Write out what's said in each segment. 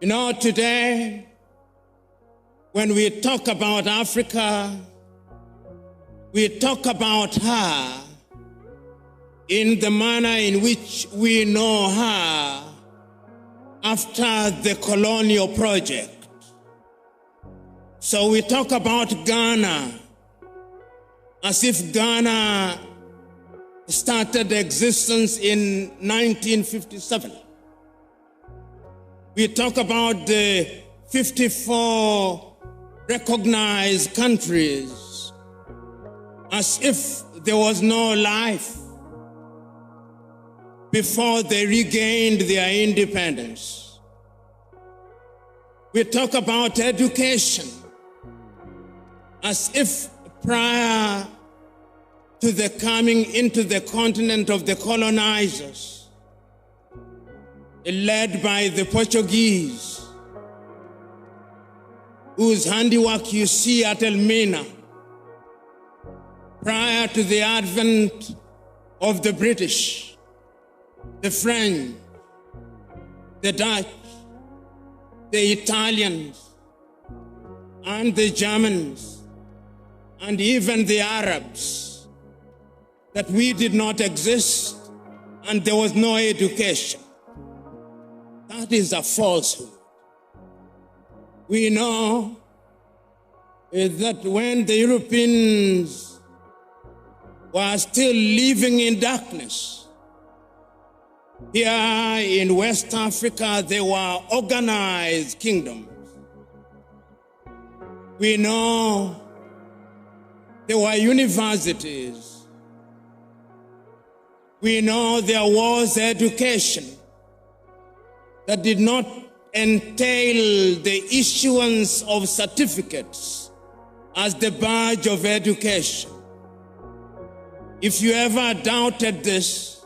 You know, today, when we talk about Africa, we talk about her in the manner in which we know her after the Colonial project. So we talk about Ghana as if Ghana started existence in 1957. We talk about the 54 recognized countries as if there was no life before they regained their independence. We talk about education as if prior to the coming into the continent of the colonizers, led by the Portuguese, whose handiwork you see at Elmina, prior to the advent of the British, the French, the Dutch, the Italians, and the Germans, and even the Arabs, that we did not exist and there was no education. That is a falsehood. We know that when the Europeans were still living in darkness, here in West Africa, they were organized kingdoms. We know there were universities. We know there was education that did not entail the issuance of certificates as the badge of education. If you ever doubted this,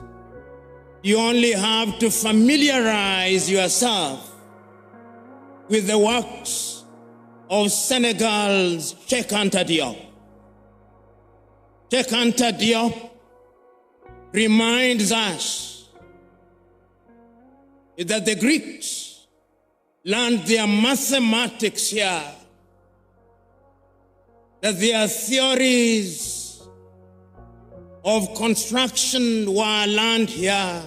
you only have to familiarize yourself with the works of Senegal's Cheikh Anta Diop. Cheikh Anta Diop reminds us that the Greeks learned their mathematics here, that their theories of construction were learned here,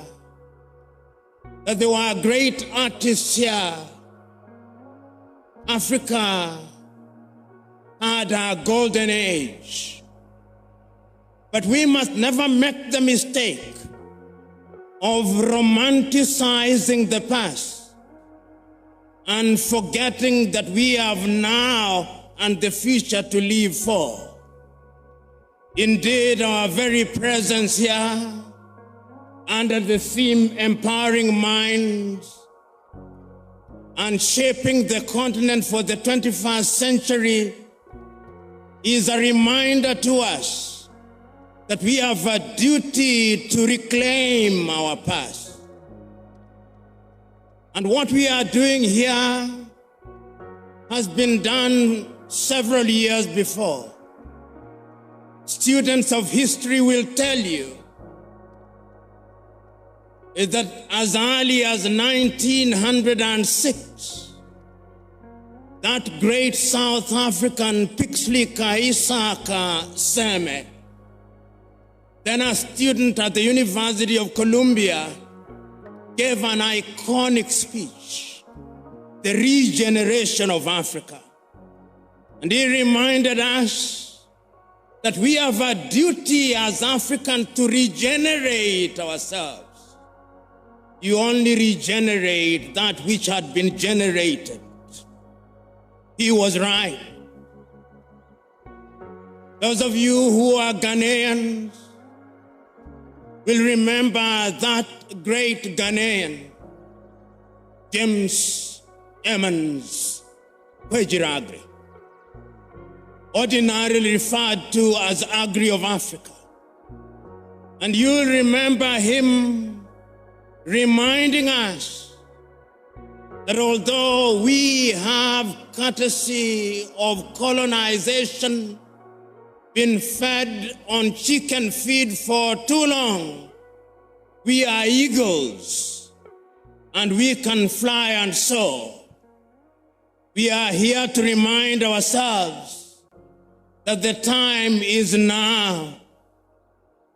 that there were great artists here. Africa had a golden age. But we must never make the mistake of romanticizing the past and forgetting that we have now and the future to live for. Indeed, our very presence here under the theme Empowering Minds and Shaping the Continent for the 21st Century is a reminder to us that we have a duty to reclaim our past. And what we are doing here has been done several years before. Students of history will tell you that as early as 1906, that great South African Pixley Isaka Seme, then a student at the University of Columbia, gave an iconic speech, The Regeneration of Africa. And he reminded us that we have a duty as Africans to regenerate ourselves. You only regenerate that which had been generated. He was right. Those of you who are Ghanaians will remember that great Ghanaian, James Emmons Kwejiragri, ordinarily referred to as Agri of Africa. And you'll remember him reminding us that although we have courtesy of colonization been fed on chicken feed for too long, we are eagles and we can fly and soar. We are here to remind ourselves that the time is now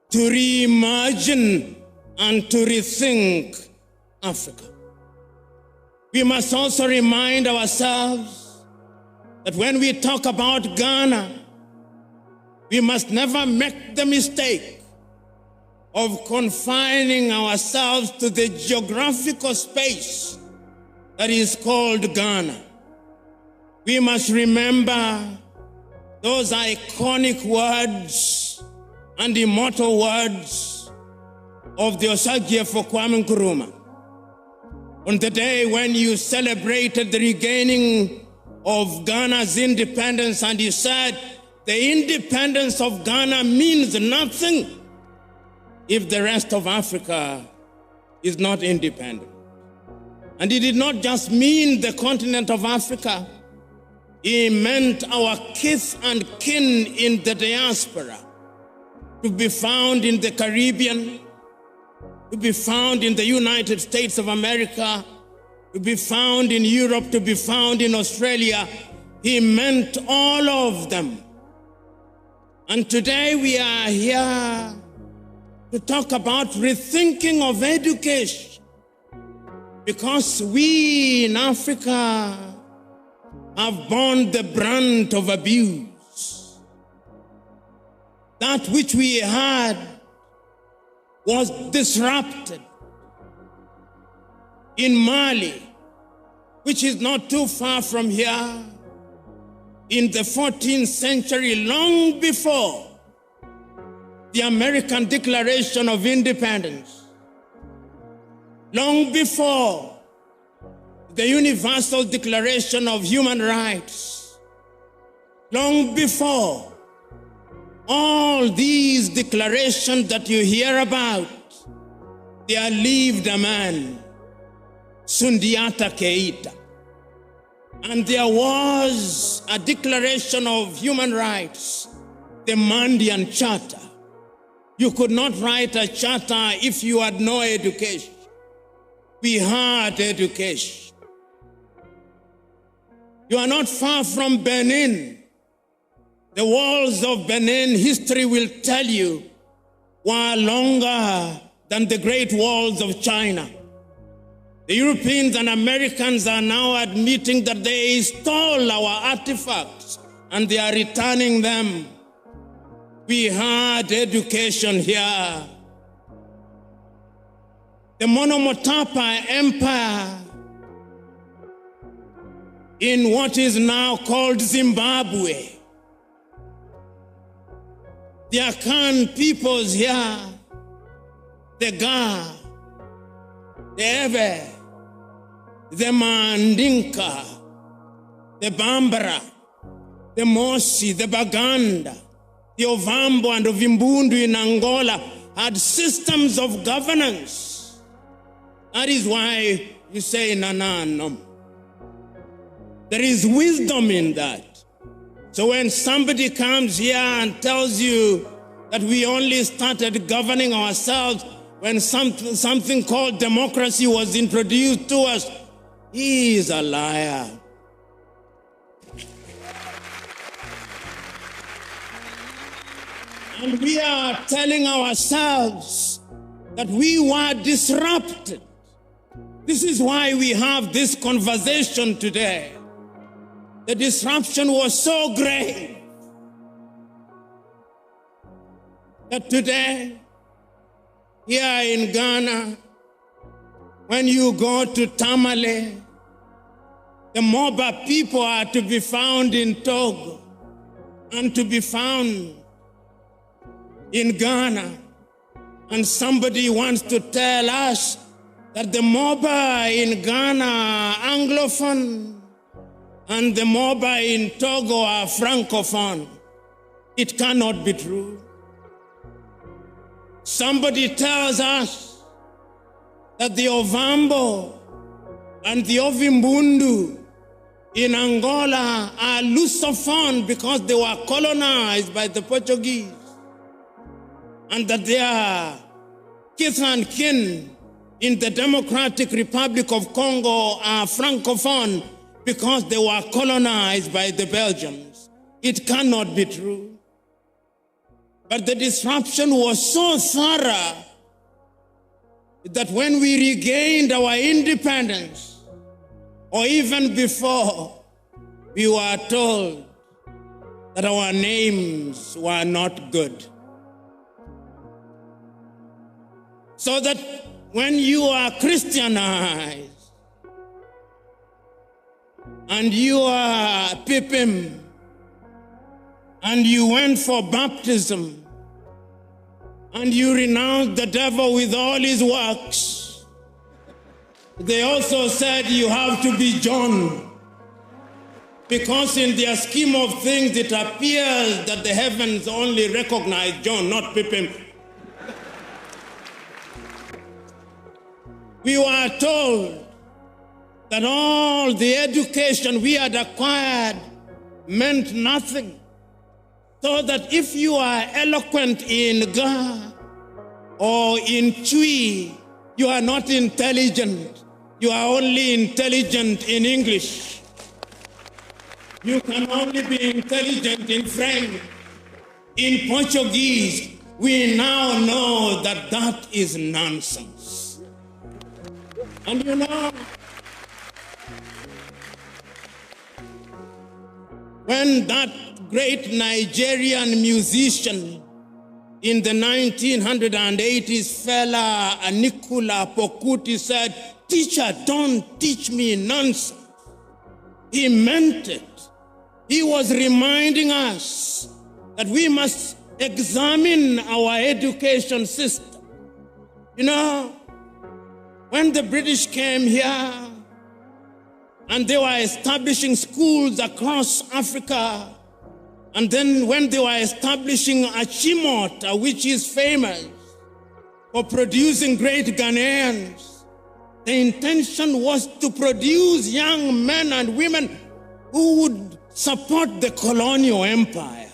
to reimagine and to rethink Africa. We must also remind ourselves that when we talk about Ghana, we must never make the mistake of confining ourselves to the geographical space that is called Ghana. We must remember those iconic words and immortal words of the Osagyefo Kwame Nkrumah. On the day when you celebrated the regaining of Ghana's independence, and you said the independence of Ghana means nothing if the rest of Africa is not independent. And he did not just mean the continent of Africa. He meant our kith and kin in the diaspora, to be found in the Caribbean, to be found in the United States of America, to be found in Europe, to be found in Australia. He meant all of them. And today we are here to talk about rethinking of education, because we in Africa have borne the brunt of abuse. That which we had was disrupted. In Mali, which is not too far from here, in the 14th century, long before the American Declaration of Independence, long before the Universal Declaration of Human Rights, long before all these declarations that you hear about, there lived a man, Sundiata Keita. And there was a Declaration of Human Rights, the Mandian Charter. You could not write a charter if you had no education. We had education. You are not far from Benin. The walls of Benin, history will tell you, were longer than the great walls of China. The Europeans and Americans are now admitting that they stole our artifacts and they are returning them. We had education here. The Monomotapa Empire in what is now called Zimbabwe. The Akan peoples here, the Ga, the Ewe, the Mandinka, the Bambara, the Mosi, the Baganda, the Ovambo and Ovimbundu in Angola had systems of governance. That is why you say Nananum. There is wisdom in that. So when somebody comes here and tells you that we only started governing ourselves when something called democracy was introduced to us, he is a liar. And we are telling ourselves that we were disrupted. This is why we have this conversation today. The disruption was so great that today, here in Ghana, when you go to Tamale, the Moba people are to be found in Togo and to be found in Ghana. And somebody wants to tell us that the Moba in Ghana are Anglophone and the Moba in Togo are Francophone. It cannot be true. Somebody tells us that the Ovambo and the Ovimbundu in Angola are Lusophone because they were colonized by the Portuguese, and that they are kith and kin in the Democratic Republic of Congo are Francophone because they were colonized by the Belgians. It cannot be true. But the disruption was so thorough that when we regained our independence, or even before, we were told that our names were not good. So that when you are Christianized and you are Pipim and you went for baptism and you renounced the devil with all his works, they also said you have to be John, because in their scheme of things it appears that the heavens only recognize John, not Pipim. We were told that all the education we had acquired meant nothing, so that if you are eloquent in Ga or in Chui, you are not intelligent. You are only intelligent in English. You can only be intelligent in French. In Portuguese, we now know that that is nonsense. And you know, when that great Nigerian musician in the 1980s, fella Nicola Pokuti, said, "Teacher, don't teach me nonsense," he meant it. He was reminding us that we must examine our education system. You know, when the British came here and they were establishing schools across Africa, and then when they were establishing Achimota, which is famous for producing great Ghanaians, the intention was to produce young men and women who would support the colonial empire.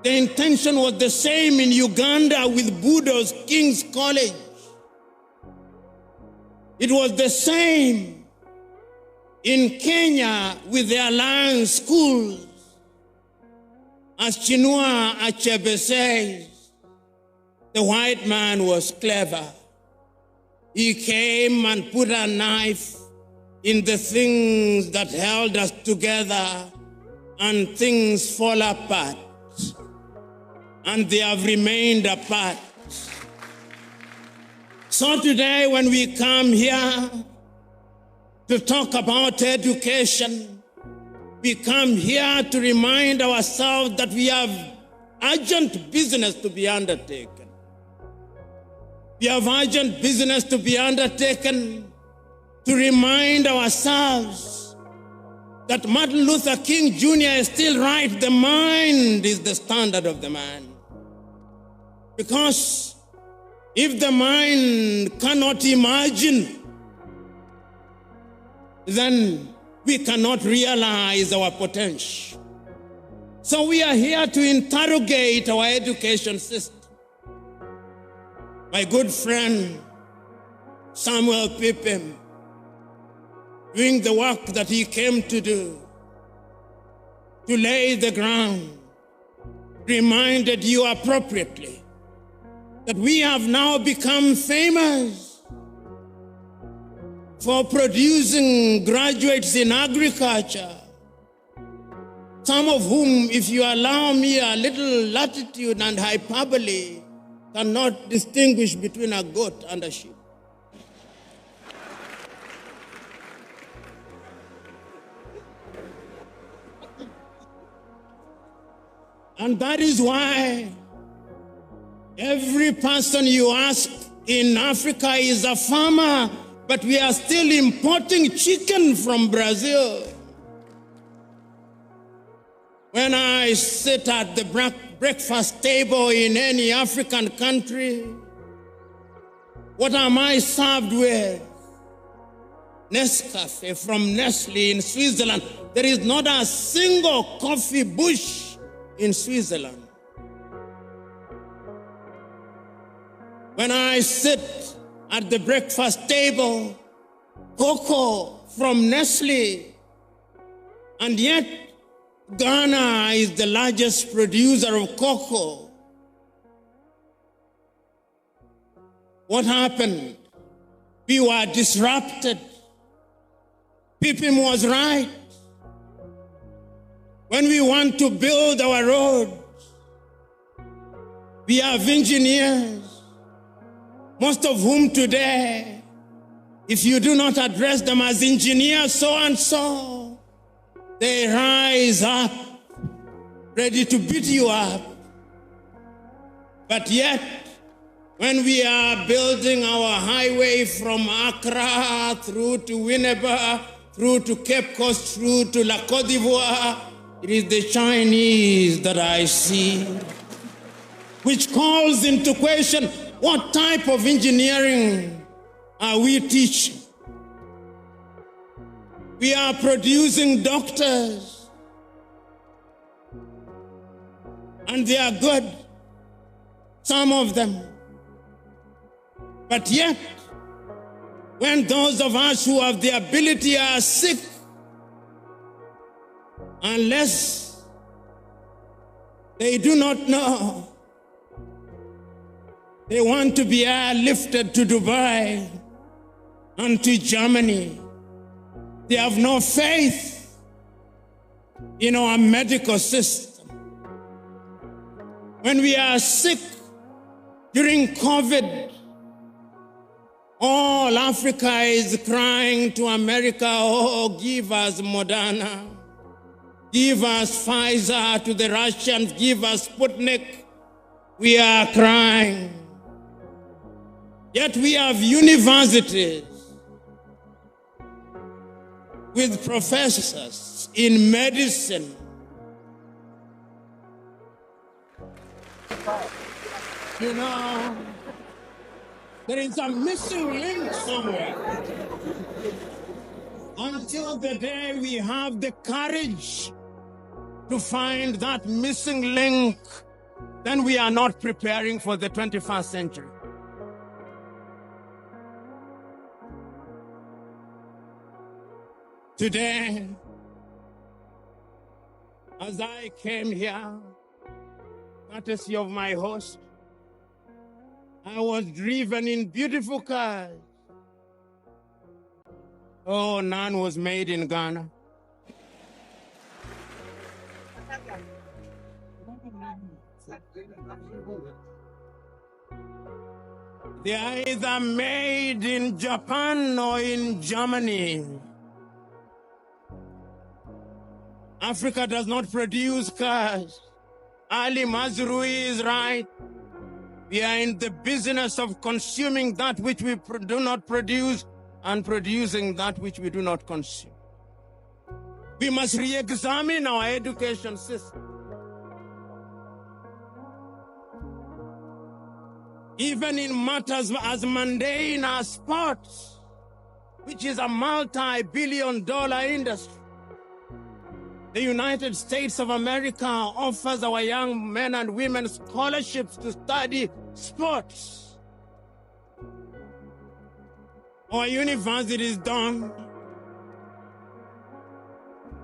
The intention was the same in Uganda with Budo's King's College. It was the same in Kenya with the Alliance schools. As Chinua Achebe says, the white man was clever. He came and put a knife in the things that held us together, and things fall apart. And they have remained apart. So today, when we come here to talk about education, we come here to remind ourselves that we have urgent business to be undertaken. We have urgent business to be undertaken to remind ourselves that Martin Luther King Jr. is still right. The mind is the standard of the man. Because if the mind cannot imagine, then we cannot realize our potential. So we are here to interrogate our education system. My good friend, Samuel Pipim, doing the work that he came to do, to lay the ground, reminded you appropriately that we have now become famous for producing graduates in agriculture, some of whom, if you allow me a little latitude and hyperbole, cannot distinguish between a goat and a sheep. And that is why every person you ask in Africa is a farmer, but we are still importing chicken from Brazil. When I sit at the breakfast table in any African country, what am I served with? Nescafe from Nestle in Switzerland. There is not a single coffee bush in Switzerland. When I sit at the breakfast table, cocoa from Nestle, and yet Ghana is the largest producer of cocoa. What happened? We were disrupted. Pipim was right. When we want to build our roads, we have engineers, most of whom today, if you do not address them as engineers so-and-so, they rise up, ready to beat you up. But yet, when we are building our highway from Accra through to Winneba, through to Cape Coast, through to La Côte d'Ivoire, it is the Chinese that I see, which calls into question what type of engineering are we teaching? We are producing doctors, and they are good, some of them. But yet, when those of us who have the ability are sick, unless they do not know, they want to be airlifted to Dubai and to Germany. They have no faith in our medical system. When we are sick during COVID, all Africa is crying to America, oh, give us Moderna, give us Pfizer, to the Russians, give us Sputnik. We are crying. Yet we have universities with professors in medicine. You know, there is a missing link somewhere. Until the day we have the courage to find that missing link, then we are not preparing for the 21st century. Today, as I came here, courtesy of my host, I was driven in beautiful cars. Oh, none was made in Ghana. They are either made in Japan or in Germany. Africa does not produce cars. Ali Mazrui is right. We are in the business of consuming that which we do not produce and producing that which we do not consume. We must re-examine our education system. Even in matters as mundane as sports, which is a multi-billion-dollar industry. The United States of America offers our young men and women scholarships to study sports. Our universities don't.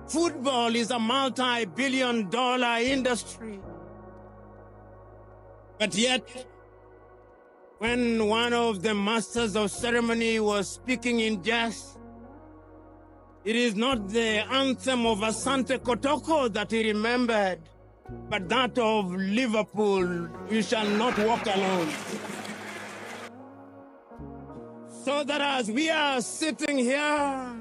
Football is a multi-billion-dollar industry. But yet, when one of the masters of ceremony was speaking in jest, it is not the anthem of Asante Kotoko that he remembered, but that of Liverpool, we shall not walk alone. So that as we are sitting here,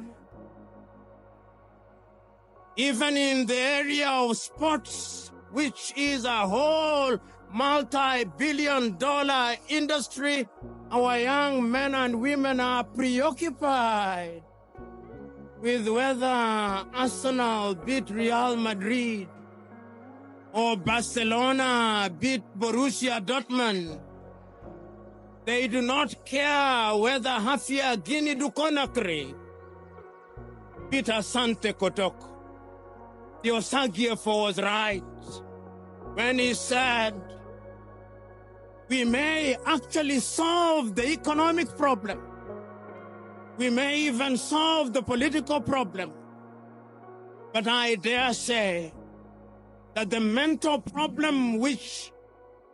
even in the area of sports, which is a whole multi-billion-dollar industry, our young men and women are preoccupied with whether Arsenal beat Real Madrid or Barcelona beat Borussia Dortmund. They do not care whether Hafia Guinea du Conakry beat Asante Kotoko. The Osagiefo was right when he said, we may actually solve the economic problem We may even solve the political problem. But I dare say that the mental problem which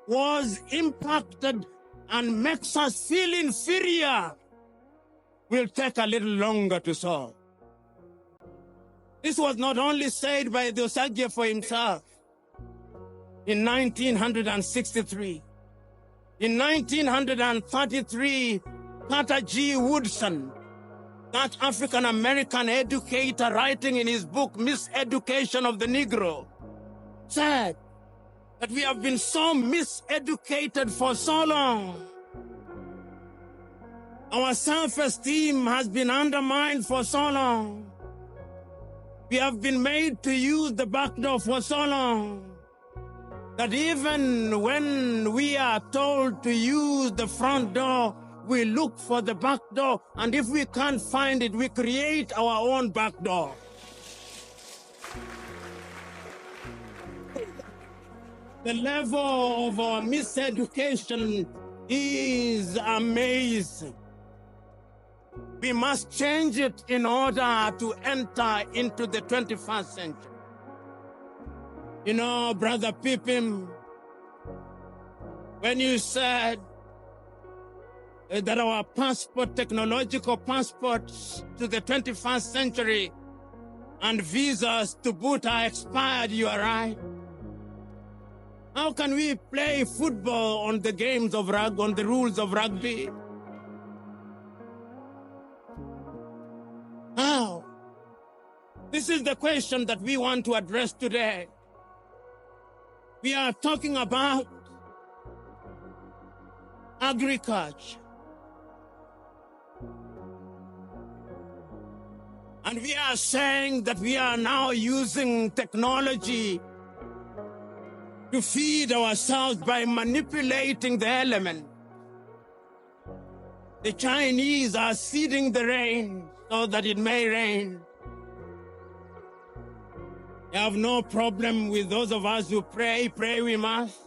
was impacted and makes us feel inferior will take a little longer to solve. This was not only said by the Osagie for himself in 1963. In 1933, Carter G. Woodson, that African-American educator, writing in his book, Miseducation of the Negro, said that we have been so miseducated for so long. Our self-esteem has been undermined for so long. We have been made to use the back door for so long that even when we are told to use the front door, we look for the back door, and if we can't find it, we create our own back door. The level of our miseducation is amazing. We must change it in order to enter into the 21st century. You know, Brother Pippin, when you said that our passport, technological passports to the 21st century and visas to boot are expired, you are right. How can we play football on the games of rugby, on the rules of rugby? How? This is the question that we want to address today. We are talking about agriculture. And we are saying that we are now using technology to feed ourselves by manipulating the element. The Chinese are seeding the rain so that it may rain. They have no problem with those of us who pray we must.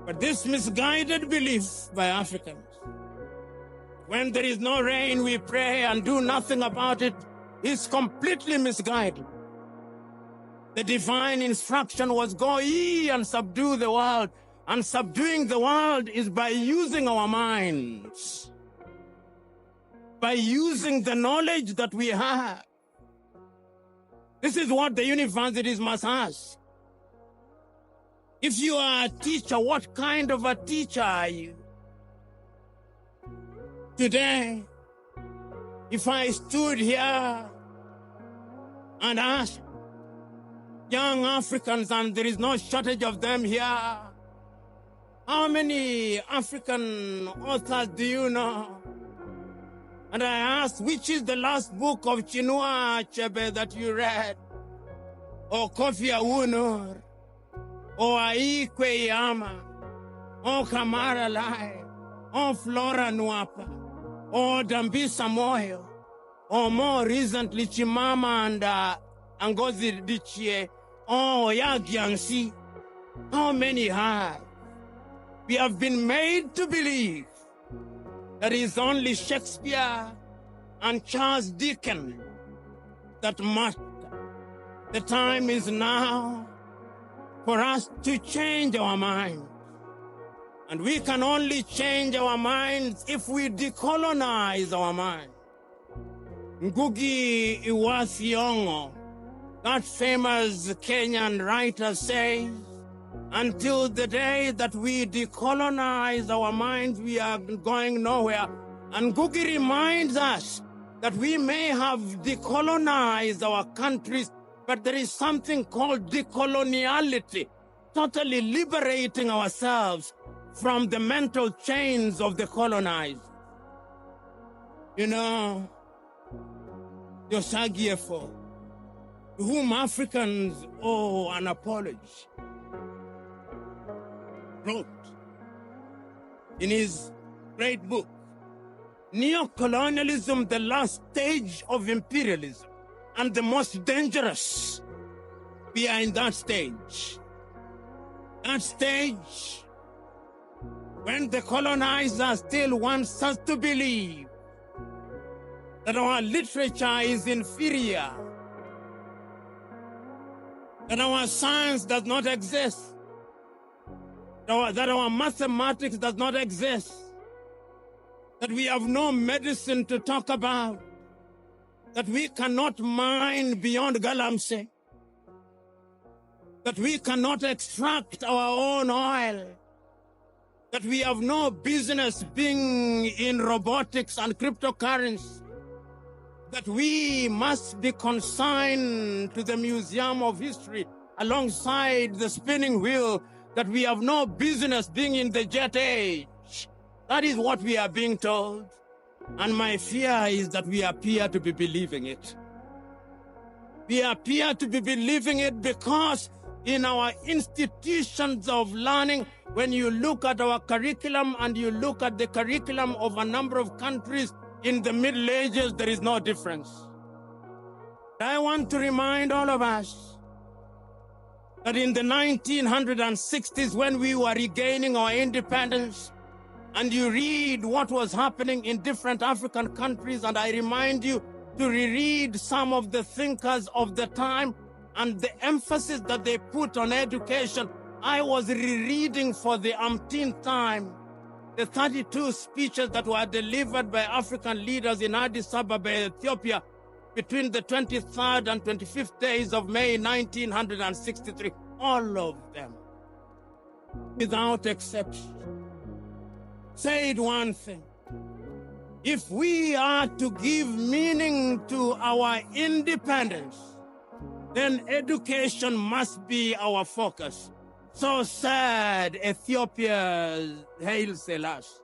But this misguided belief by Africans, when there is no rain, we pray and do nothing about it, is completely misguided. The divine instruction was go ye and subdue the world. And subduing the world is by using our minds, by using the knowledge that we have. This is what the universities must ask. If you are a teacher, what kind of a teacher are you? Today, if I stood here and asked young Africans, and there is no shortage of them here, how many African authors do you know? And I asked, which is the last book of Chinua Achebe that you read? Or Kofi Awunor? Or Aikwe Iyama? Or Kamara Lai? Or Flora Nwapa? Or Dambisa Moyo? Or more recently, Chimama and Ngozi Adichie? Or Yagyansi? How many have? We have been made to believe that it is only Shakespeare and Charles Dickens that matter. The time is now for us to change our minds. And we can only change our minds if we decolonize our minds. Ngugi Wa Thiong'o, that famous Kenyan writer, says, until the day that we decolonize our minds, we are going nowhere. And Ngugi reminds us that we may have decolonized our countries, but there is something called decoloniality, totally liberating ourselves from the mental chains of the colonized. You know, Osagie, to whom Africans owe an apology, wrote in his great book, Neo-colonialism, the last stage of imperialism, and the most dangerous. We are in that stage. That stage when the colonizer still wants us to believe that our literature is inferior, that our science does not exist, that our mathematics does not exist, that we have no medicine to talk about, that we cannot mine beyond Galamsey, that we cannot extract our own oil, that we have no business being in robotics and cryptocurrency, that we must be consigned to the Museum of History alongside the spinning wheel, that we have no business being in the jet age. That is what we are being told. And my fear is that we appear to be believing it. We appear to be believing it because in our institutions of learning, when you look at our curriculum and you look at the curriculum of a number of countries in the Middle Ages, there is no difference. I want to remind all of us that in the 1960s, when we were regaining our independence, and you read what was happening in different African countries, and I remind you to reread some of the thinkers of the time and the emphasis that they put on education. I was rereading for the umpteenth time the 32 speeches that were delivered by African leaders in Addis Ababa, Ethiopia, between the 23rd and 25th days of May 1963. All of them, without exception, said one thing: if we are to give meaning to our independence, then education must be our focus. So said Ethiopia's Haile Selassie.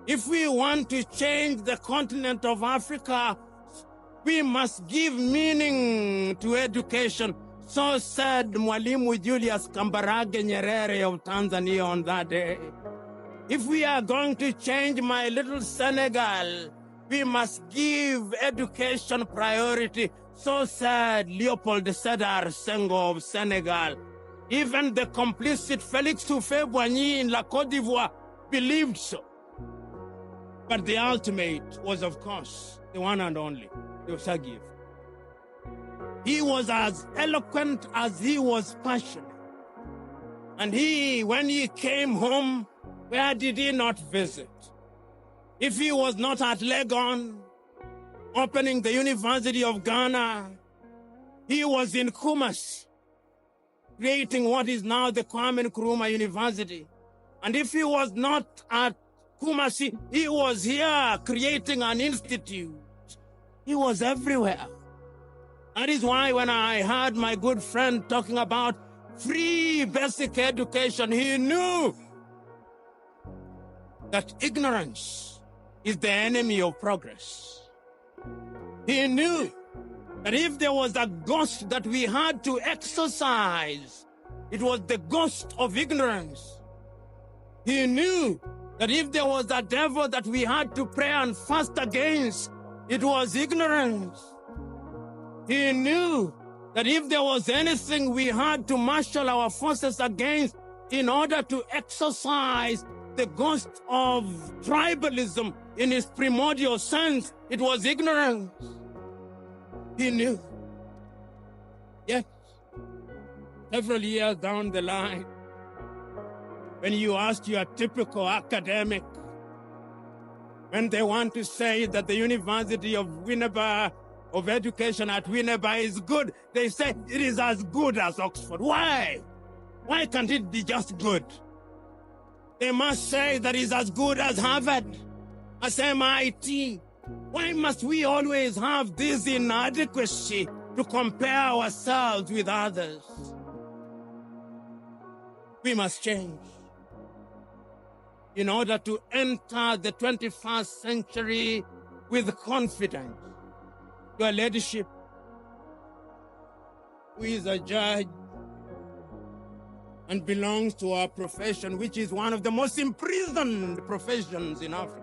If we want to change the continent of Africa, we must give meaning to education. So said Mwalimu Julius Kambarage Nyerere of Tanzania on that day. If we are going to change my little Senegal, we must give education priority. So said Leopold Sedar Senghor of Senegal. Even the complicit Félix Houphouët-Boigny in La Côte d'Ivoire believed so. But the ultimate was, of course, the one and only, Yosagiev. He was as eloquent as he was passionate. And when he came home, where did he not visit? If he was not at Legon, opening the University of Ghana, he was in Nkrumah, creating what is now the Nkrumah University. And if he was not at Kumasi, he was here creating an institute. He was everywhere. That is why when I heard my good friend talking about free basic education, he knew that ignorance is the enemy of progress. He knew that if there was a ghost that we had to exorcise, it was the ghost of ignorance. He knew that if there was a devil that we had to pray and fast against, it was ignorance. He knew that if there was anything we had to marshal our forces against in order to exorcise the ghost of tribalism in its primordial sense, it was ignorance. He knew. Yet, several years down the line, when you ask your typical academic, when they want to say that the University of Winneba, of education at Winneba is good, they say it is as good as Oxford. Why? Why can't it be just good? They must say that it's as good as Harvard, as MIT. Why must we always have this inadequacy to compare ourselves with others? We must change in order to enter the 21st century with confidence. Your leadership, who is a judge and belongs to our profession, which is one of the most imprisoned professions in Africa.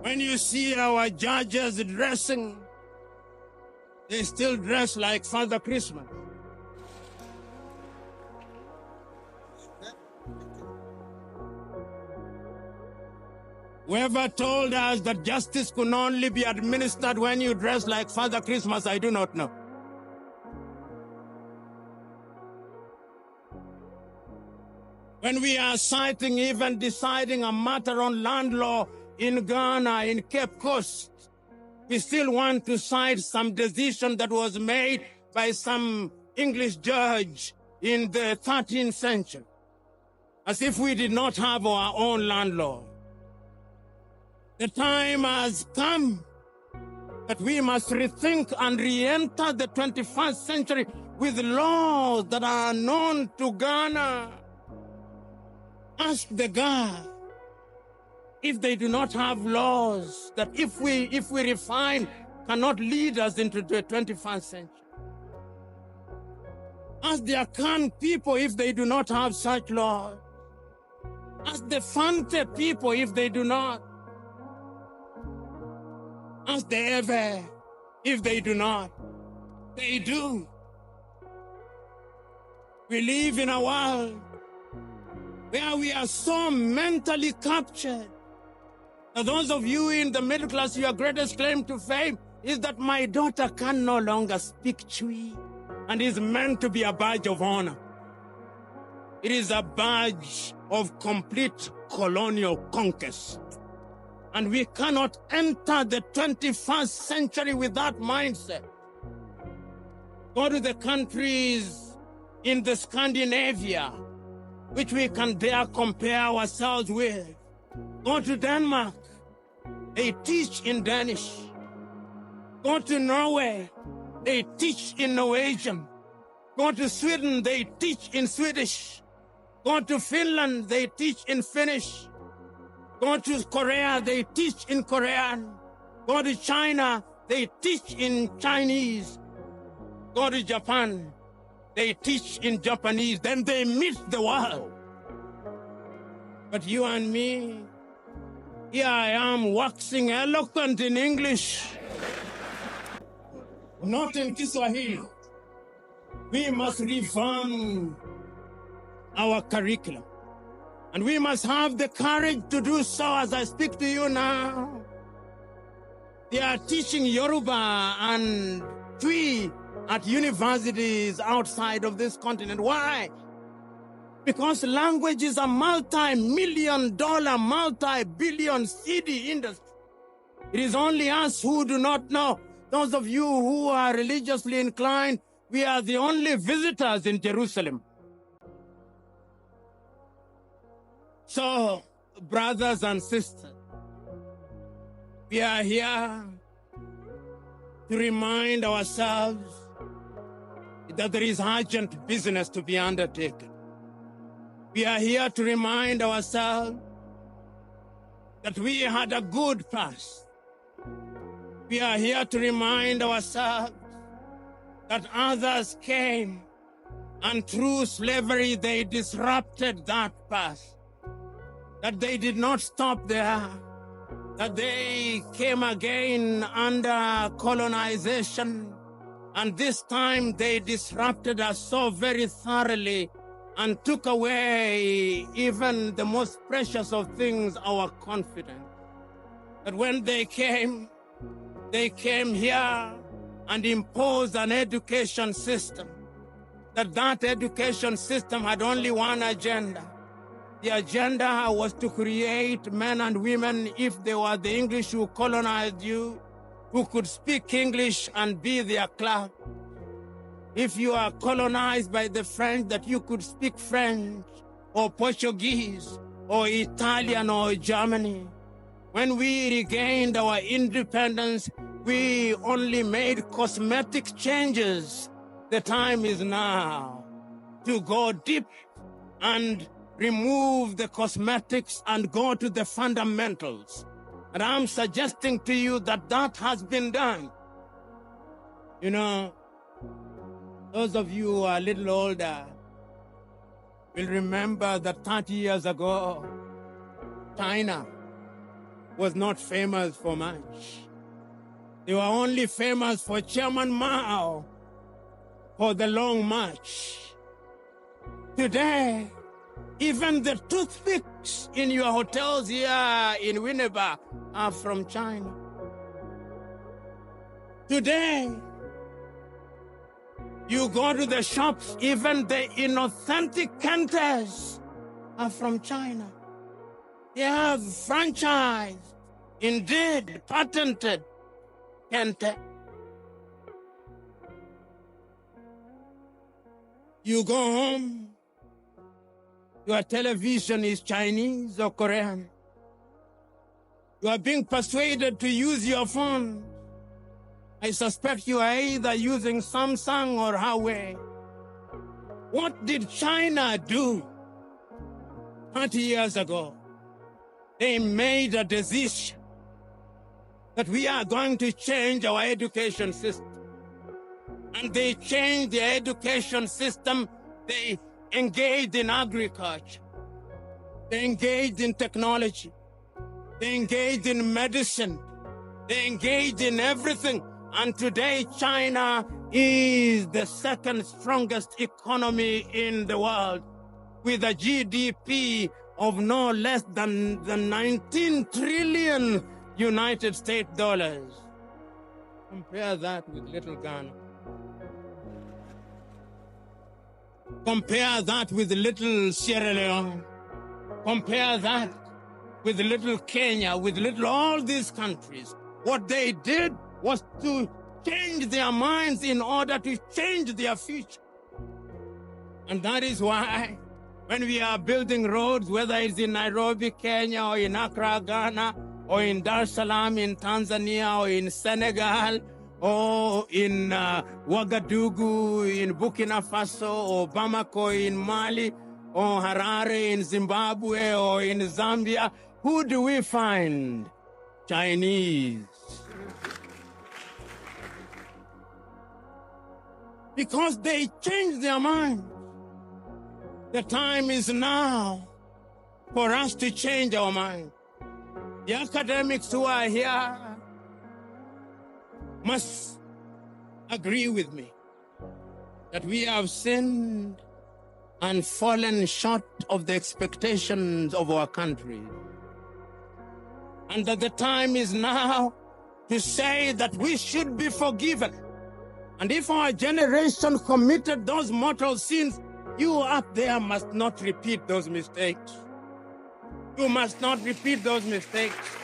When you see our judges dressing, they still dress like Father Christmas. Whoever told us that justice could only be administered when you dress like Father Christmas, I do not know. When we are citing, even deciding a matter on land law in Ghana, in Cape Coast, we still want to cite some decision that was made by some English judge in the 13th century, as if we did not have our own land law. The time has come that we must rethink and re-enter the 21st century with laws that are known to Ghana. Ask the Ghana if they do not have laws that if we refine cannot lead us into the 21st century. Ask the Akan people if they do not have such laws. Ask the Fante people if they do not. Ask the Ewe if they do not. They do. We live in a world where we are so mentally captured. Now, those of you in the middle class, your greatest claim to fame is that my daughter can no longer speak Chui and is meant to be a badge of honor. It is a badge of complete colonial conquest. And we cannot enter the 21st century with that mindset. Go to the countries in the Scandinavia, which we can dare compare ourselves with. Go to Denmark, they teach in Danish. Go to Norway, they teach in Norwegian. Go to Sweden, they teach in Swedish. Go to Finland, they teach in Finnish. Go to Korea, they teach in Korean. Go to China, they teach in Chinese. Go to Japan, they teach in Japanese. Then they meet the world. But you and me, here I am waxing eloquent in English, not in Kiswahili. We must reform our curriculum. And we must have the courage to do so as I speak to you now. They are teaching Yoruba and Twi at universities outside of this continent. Why? Because language is a multi-million-dollar, multi-billion city industry. It is only us who do not know. Those of you who are religiously inclined, we are the only visitors in Jerusalem. So, brothers and sisters, we are here to remind ourselves that there is urgent business to be undertaken. We are here to remind ourselves that we had a good past. We are here to remind ourselves that others came and through slavery they disrupted that past. That they did not stop there, that they came again under colonization, and this time they disrupted us so very thoroughly and took away even the most precious of things, our confidence. That when they came here and imposed an education system, that education system had only one agenda. The agenda was to create men and women, if they were the English who colonized you, who could speak English and be their clerk. If you are colonized by the French, that you could speak French or Portuguese or Italian or Germany. When we regained our independence, we only made cosmetic changes. The time is now to go deep and remove the cosmetics and go to the fundamentals. And I'm suggesting to you that that has been done. You know, those of you who are a little older will remember that 30 years ago, China was not famous for much. They were only famous for Chairman Mao, for the Long March. Today, Even the toothpicks in your hotels here in Winneba are from China. Today, you go to the shops, even the inauthentic Kentes are from China. They have franchised, indeed, patented Kente. You go home, your television is Chinese or Korean. You are being persuaded to use your phone. I suspect you are either using Samsung or Huawei. What did China do 30 years ago? They made a decision that we are going to change our education system. And they changed the education system. They engaged in agriculture. They engaged in technology. They engaged in medicine. They engaged in everything. And today, China is the second strongest economy in the world, with a GDP of no less than 19 trillion United States dollars. Compare that with little Ghana. Compare that with little Sierra Leone. Compare that with little Kenya, with little all these countries. What they did was to change their minds in order to change their future. And that is why when we are building roads, whether it's in Nairobi, Kenya, or in Accra, Ghana, or in Dar es Salaam in Tanzania, or in Senegal, or in Ouagadougou in Burkina Faso, or Bamako in Mali, or Harare in Zimbabwe, or in Zambia, who do we find? Chinese. Because they changed their mind. The time is now for us to change our mind. The academics who are here must agree with me that we have sinned and fallen short of the expectations of our country. And that the time is now to say that we should be forgiven. And if our generation committed those mortal sins, you up there must not repeat those mistakes. You must not repeat those mistakes.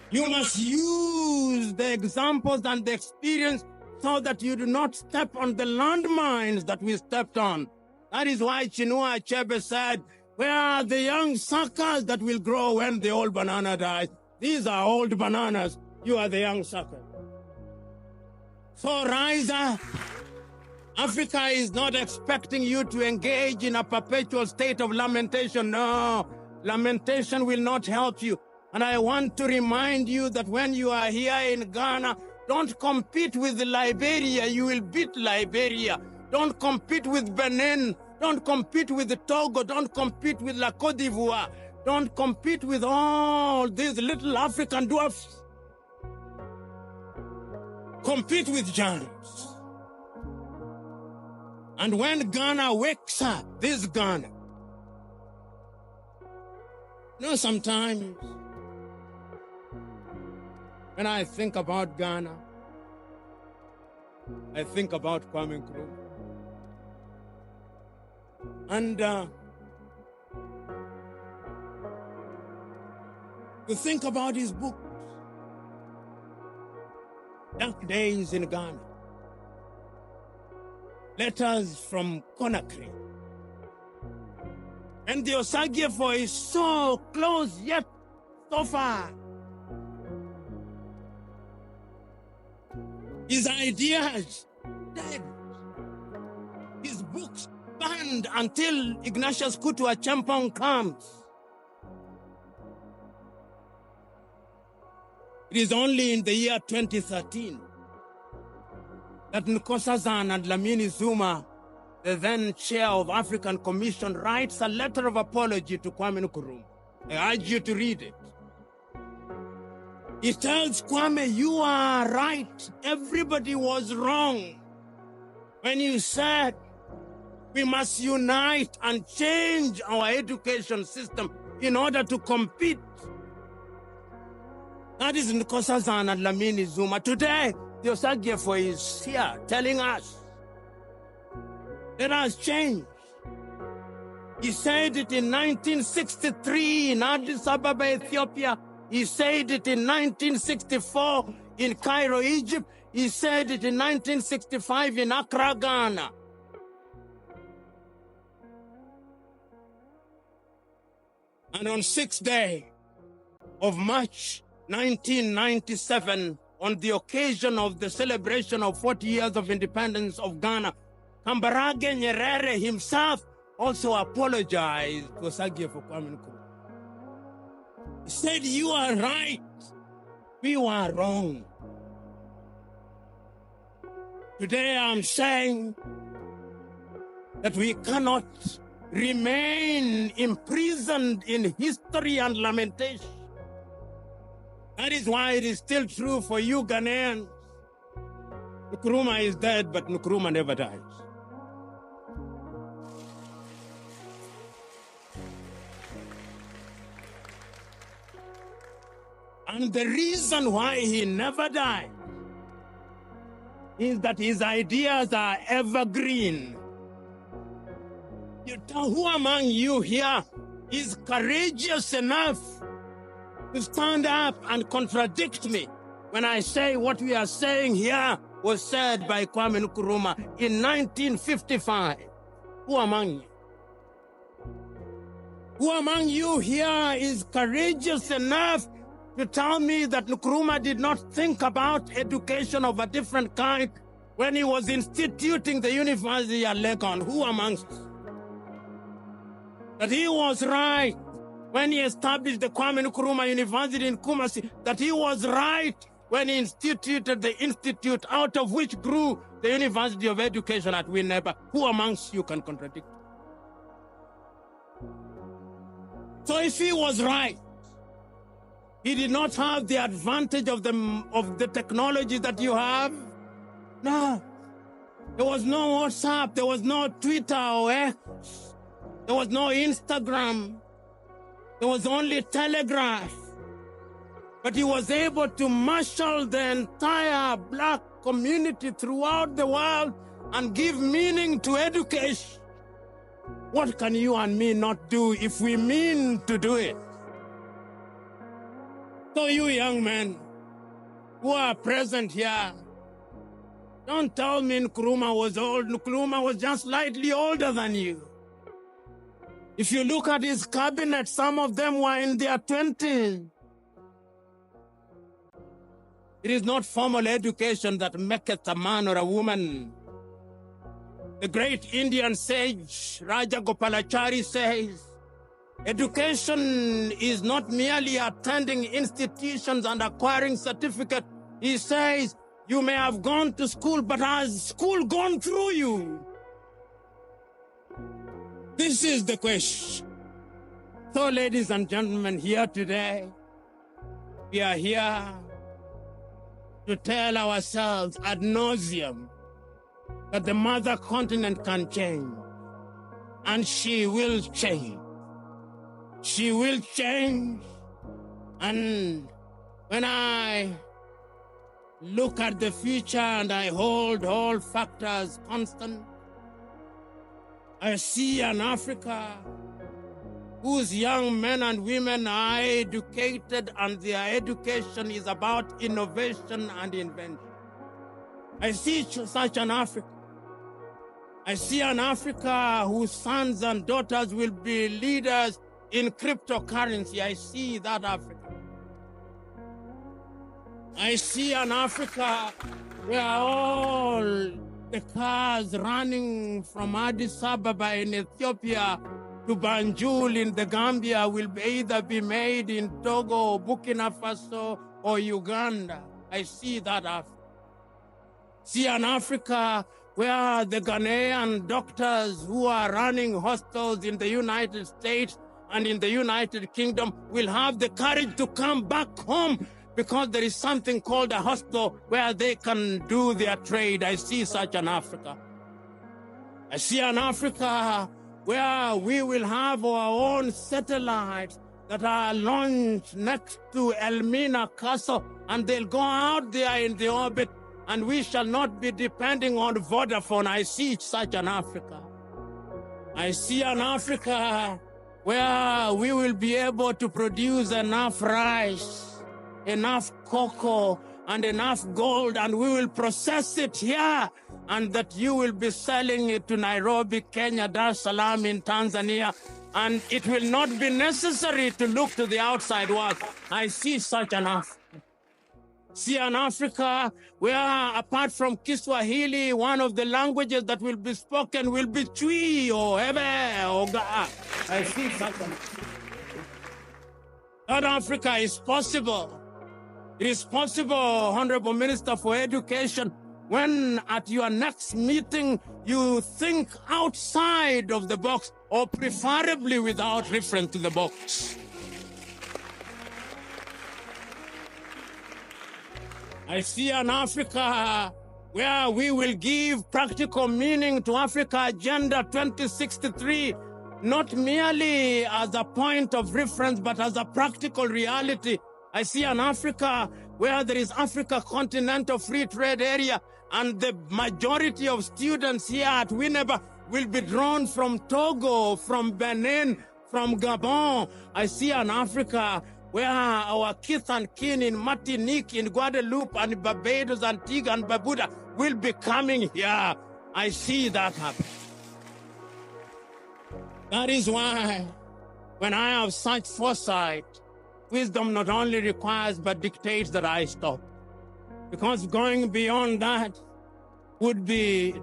You must use the examples and the experience so that you do not step on the landmines that we stepped on. That is why Chinua Achebe said, where are the young suckers that will grow when the old banana dies? These are old bananas. You are the young suckers. So rise up. Africa is not expecting you to engage in a perpetual state of lamentation. No, lamentation will not help you. And I want to remind you that when you are here in Ghana, don't compete with Liberia. You will beat Liberia. Don't compete with Benin. Don't compete with Togo. Don't compete with La Côte d'Ivoire. Don't compete with all these little African dwarfs. Compete with giants. And when Ghana wakes up, this Ghana, sometimes when I think about Ghana, I think about Kwame Nkrumah. And to think about his books, Dark Days in Ghana, Letters from Conakry. And the Osagyefo is so close yet so far. His ideas dead. His books banned until Ignatius Kutu Acheampong comes. It is only in the year 2013 that Nkosazana and Lamini Zuma, the then chair of African Commission, writes a letter of apology to Kwame Nkrumah. I urge you to read it. He tells Kwame, you are right. Everybody was wrong when you said We must unite and change our education system in order to compete. That is Nkosazana Dlamini Zuma. Today, the Osagyefo is here telling us, let us change. He said it in 1963 in Addis Ababa, Ethiopia. He said it in 1964 in Cairo, Egypt. He said it in 1965 in Accra, Ghana. And on 6th day of March 1997, on the occasion of the celebration of 40 years of independence of Ghana, Kambarage Nyerere himself also apologized to Osagie for Kwame Nkrumah. He said, you are right, we were wrong. Today I'm saying that we cannot remain imprisoned in history and lamentation. That is why it is still true for you Ghanaians. Nkrumah is dead, but Nkrumah never dies. And the reason why he never died is that his ideas are evergreen. Who among you here is courageous enough to stand up and contradict me when I say what we are saying here was said by Kwame Nkrumah in 1955? Who among you? Who among you here is courageous enough to tell me that Nkrumah did not think about education of a different kind when he was instituting the university at Legon? Who amongst us? That he was right when he established the Kwame Nkrumah University in Kumasi, that he was right when he instituted the institute out of which grew the University of Education at Winneba. Who amongst you can contradict? So if he was right, he did not have the advantage of the technology that you have. No. There was no WhatsApp. There was no Twitter or X. There was no Instagram. There was only Telegraph. But he was able to marshal the entire black community throughout the world and give meaning to education. What can you and me not do if we mean to do it? So you young men who are present here, don't tell me Nkrumah was old. Nkrumah was just slightly older than you. If you look at his cabinet, some of them were in their 20s. It is not formal education that maketh a man or a woman. The great Indian sage Raja Gopalachari says, education is not merely attending institutions and acquiring certificates. He says, you may have gone to school, but has school gone through you? This is the question. So, ladies and gentlemen, here today, we are here to tell ourselves ad nauseum that the mother continent can change, and she will change. She will change. And when I look at the future and I hold all factors constant, I see an Africa whose young men and women are educated and their education is about innovation and invention. I see such an Africa. I see an Africa whose sons and daughters will be leaders in cryptocurrency. I see that Africa. I see an Africa where all the cars running from Addis Ababa in Ethiopia to Banjul in the Gambia will either be made in Togo, Burkina Faso, or Uganda. I see that Africa. See an Africa where the Ghanaian doctors who are running hospitals in the United States and in the United Kingdom will have the courage to come back home because there is something called a hospital where they can do their trade. I see such an Africa. I see an Africa where we will have our own satellites that are launched next to Elmina Castle, and they'll go out there in the orbit, and we shall not be depending on Vodafone. I see such an Africa. I see an Africa where we will be able to produce enough rice, enough cocoa, and enough gold, and we will process it here, and that you will be selling it to Nairobi, Kenya, Dar es Salaam in Tanzania, and it will not be necessary to look to the outside world. I see such an Africa. See an Africa where, apart from Kiswahili, one of the languages that will be spoken will be Twi or Ebe or Ga. I see such an Africa. That Africa is possible. It is possible, Honorable Minister for Education, when at your next meeting you think outside of the box, or preferably without reference to the box. I see an Africa where we will give practical meaning to Africa Agenda 2063, not merely as a point of reference, but as a practical reality. I see an Africa where there is Africa Continental Free Trade Area, and the majority of students here at Winneba will be drawn from Togo, from Benin, from Gabon. I see an Africa where our kith and kin in Martinique, in Guadeloupe, and Barbados, Antigua, and Barbuda will be coming here. I see that happen. That is why, when I have such foresight, wisdom not only requires but dictates that I stop. Because going beyond that would be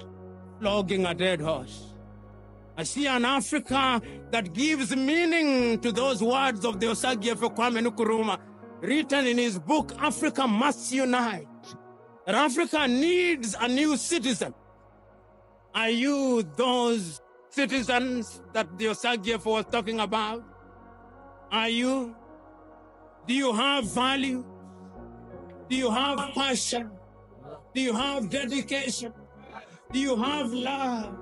flogging a dead horse. I see an Africa that gives meaning to those words of the Osagie for Kwame Nkrumah, written in his book, Africa Must Unite. That Africa needs a new citizen. Are you those citizens that the Osagie was talking about? Are you? Do you have value? Do you have passion? Do you have dedication? Do you have love?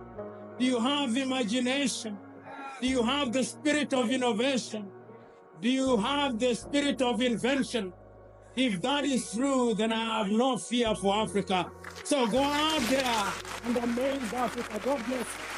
Do you have imagination? Do you have the spirit of innovation? Do you have the spirit of invention? If that is true, then I have no fear for Africa. So go out there and amaze Africa. God bless you.